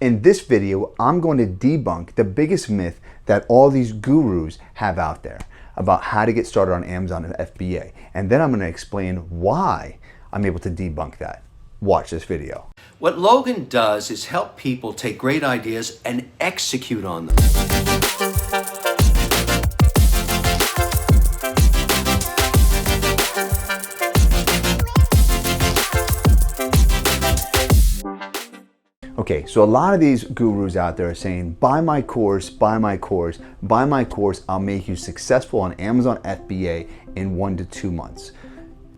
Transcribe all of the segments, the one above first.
In this video, I'm going to debunk the biggest myth that all these gurus have out there about how to get started on Amazon and FBA. And then I'm going to explain why I'm able to debunk that. Watch this video. What Logan does is help people take great ideas and execute on them. Okay, so a lot of these gurus out there are saying, buy my course, buy my course, buy my course, I'll make you successful on Amazon FBA in 1 to 2 months.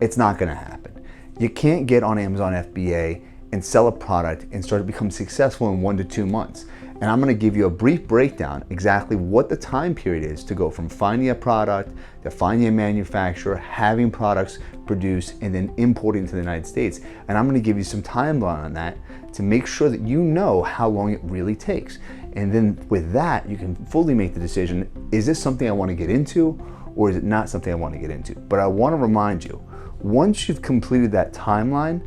It's not gonna happen. You can't get on Amazon FBA and sell a product and start to become successful in 1 to 2 months. And I'm gonna give you a brief breakdown exactly what the time period is to go from finding a product, to finding a manufacturer, having products produced, and then importing to the United States. And I'm gonna give you some timeline on that to make sure that you know how long it really takes. And then with that, you can fully make the decision, is this something I wanna get into, or is it not something I wanna get into? But I wanna remind you, once you've completed that timeline,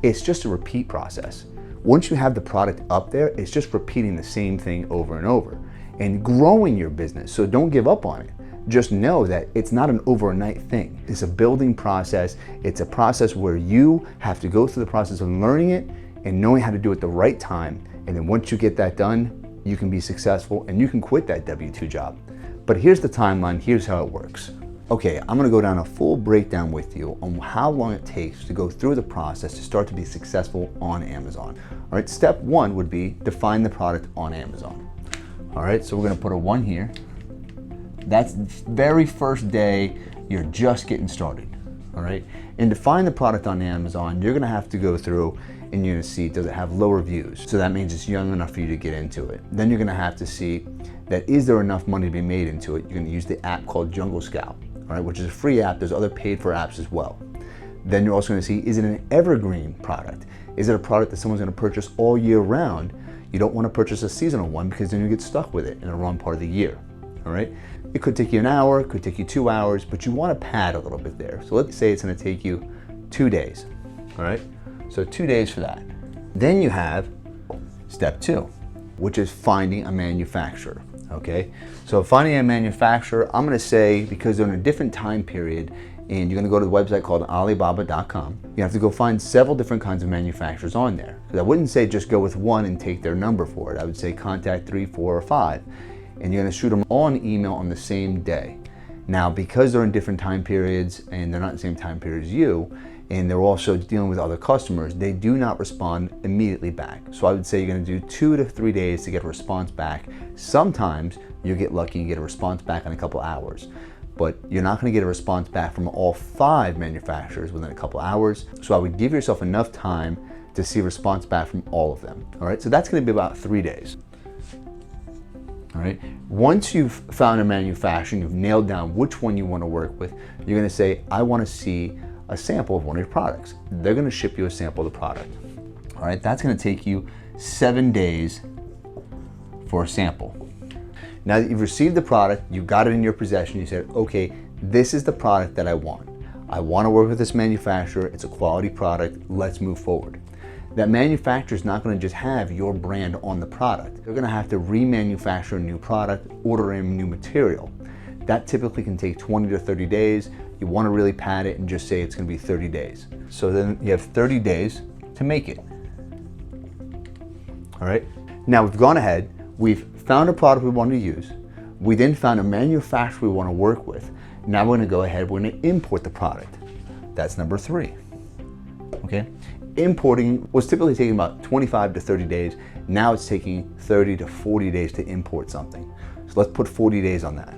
it's just a repeat process. Once you have the product up there, it's just repeating the same thing over and over and growing your business. So don't give up on it. Just know that it's not an overnight thing. It's a building process. It's a process where you have to go through the process of learning it and knowing how to do it the right time. And then once you get that done, you can be successful and you can quit that W-2 job. But here's the timeline, here's how it works. Okay, I'm gonna go down a full breakdown with you on how long it takes to go through the process to start to be successful on Amazon. All right, step one would be define the product on Amazon. All right, so we're gonna put a 1 here. That's the very first day you're just getting started, all right? And define the product on Amazon, you're gonna have to go through and you're gonna see, does it have low reviews? So that means it's young enough for you to get into it. Then you're gonna have to see that is there enough money to be made into it? You're gonna use the app called Jungle Scout, all right, which is a free app. There's other paid for apps as well. Then you're also gonna see, is it an evergreen product? Is it a product that someone's gonna purchase all year round? You don't wanna purchase a seasonal one because then you get stuck with it in the wrong part of the year, all right? It could take you an hour, it could take you 2 hours, but you wanna pad a little bit there. So let's say it's gonna take you 2 days, all right? So 2 days for that. Then you have step 2, which is finding a manufacturer, okay? So finding a manufacturer, I'm gonna say, because they're in a different time period, and you're gonna go to the website called Alibaba.com, you have to go find several different kinds of manufacturers on there. Because I wouldn't say just go with one and take their number for it. I would say contact 3, 4, or 5, and you're gonna shoot them all an email on the same day. Now, because they're in different time periods, and they're not in the same time period as you, and they're also dealing with other customers, they do not respond immediately back. So I would say you're gonna do 2 to 3 days to get a response back. Sometimes you get lucky and get a response back in a couple hours, but you're not gonna get a response back from all 5 manufacturers within a couple hours. So I would give yourself enough time to see a response back from all of them. All right, so that's gonna be about 3 days. All right, once you've found a manufacturer, you've nailed down which one you wanna work with, you're gonna say, I wanna see a sample of one of your products. They're gonna ship you a sample of the product. All right, that's gonna take you 7 days for a sample. Now that you've received the product, you got it in your possession, you said, okay, this is the product that I want. I wanna work with this manufacturer, it's a quality product, let's move forward. That manufacturer is not gonna just have your brand on the product. They're gonna have to remanufacture a new product, order in new material. That typically can take 20 to 30 days. You wanna really pad it and just say it's gonna be 30 days. So then you have 30 days to make it. All right, now we've gone ahead, we've found a product we want to use. We then found a manufacturer we wanna work with. Now we're gonna go ahead, we're gonna import the product. That's number 3, okay? Importing was typically taking about 25 to 30 days. Now it's taking 30 to 40 days to import something. So let's put 40 days on that.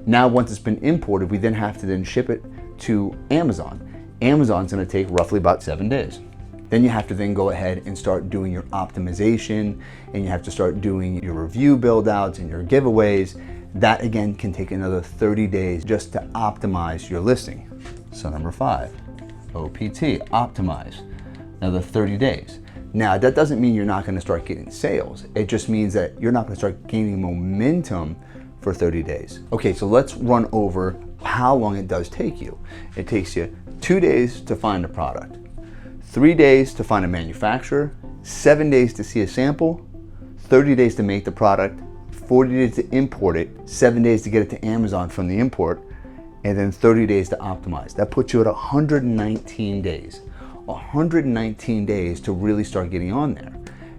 Now, once it's been imported, we then have to then ship it to Amazon. Amazon's gonna take roughly about 7 days. Then you have to then go ahead and start doing your optimization, and you have to start doing your review build outs and your giveaways. That again can take another 30 days just to optimize your listing. So number 5, OPT, optimize, another 30 days. Now, that doesn't mean you're not gonna start getting sales. It just means that you're not gonna start gaining momentum for 30 days. Okay, so let's run over how long it does take you. It takes you 2 days to find a product, 3 days to find a manufacturer, 7 days to see a sample, 30 days to make the product, 40 days to import it, 7 days to get it to Amazon from the import, and then 30 days to optimize. That puts you at 119 days. 119 days to really start getting on there.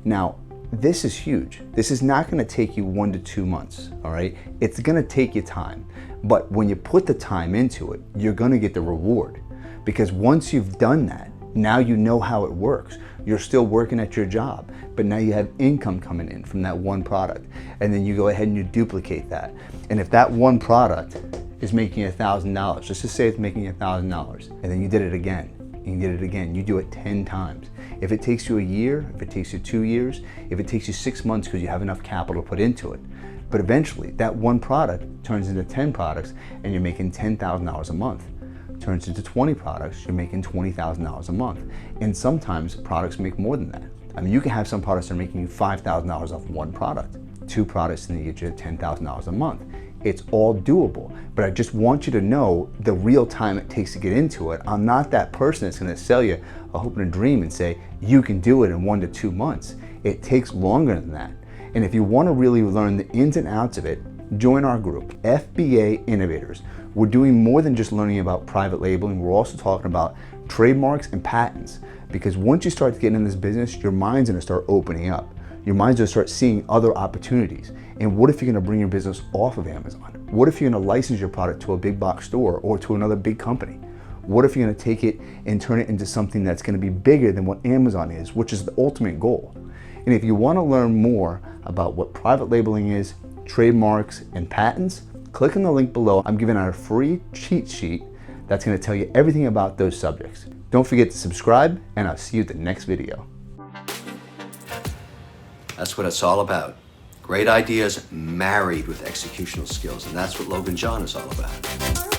Now, this is huge. This is not gonna take you 1 to 2 months, all right? It's gonna take you time. But when you put the time into it, you're gonna get the reward. Because once you've done that, now you know how it works. You're still working at your job, but now you have income coming in from that one product. And then you go ahead and you duplicate that. And if that one product is making $1,000, let's just say it's making $1,000, and then you did it again, you did it again, you do it 10 times. If it takes you a year, if it takes you 2 years, if it takes you 6 months because you have enough capital to put into it, but eventually that one product turns into 10 products and you're making $10,000 a month. Turns into 20 products, you're making $20,000 a month. And sometimes products make more than that. I mean, you can have some products that are making you $5,000 off one product. 2 products and they get you $10,000 a month. It's all doable, but I just want you to know the real time it takes to get into it. I'm not that person that's gonna sell you a hope and a dream and say, you can do it in 1 to 2 months. It takes longer than that. And if you wanna really learn the ins and outs of it, join our group, FBA Innovators. We're doing more than just learning about private labeling. We're also talking about trademarks and patents. Because once you start getting in this business, your mind's gonna start opening up. Your mind's gonna start seeing other opportunities. And what if you're gonna bring your business off of Amazon? What if you're gonna license your product to a big box store or to another big company? What if you're gonna take it and turn it into something that's gonna be bigger than what Amazon is, which is the ultimate goal? And if you wanna learn more about what private labeling is, trademarks, and patents, click on the link below. I'm giving out a free cheat sheet that's gonna tell you everything about those subjects. Don't forget to subscribe, and I'll see you at the next video. That's what it's all about. Great ideas married with executional skills, and that's what Logan John is all about.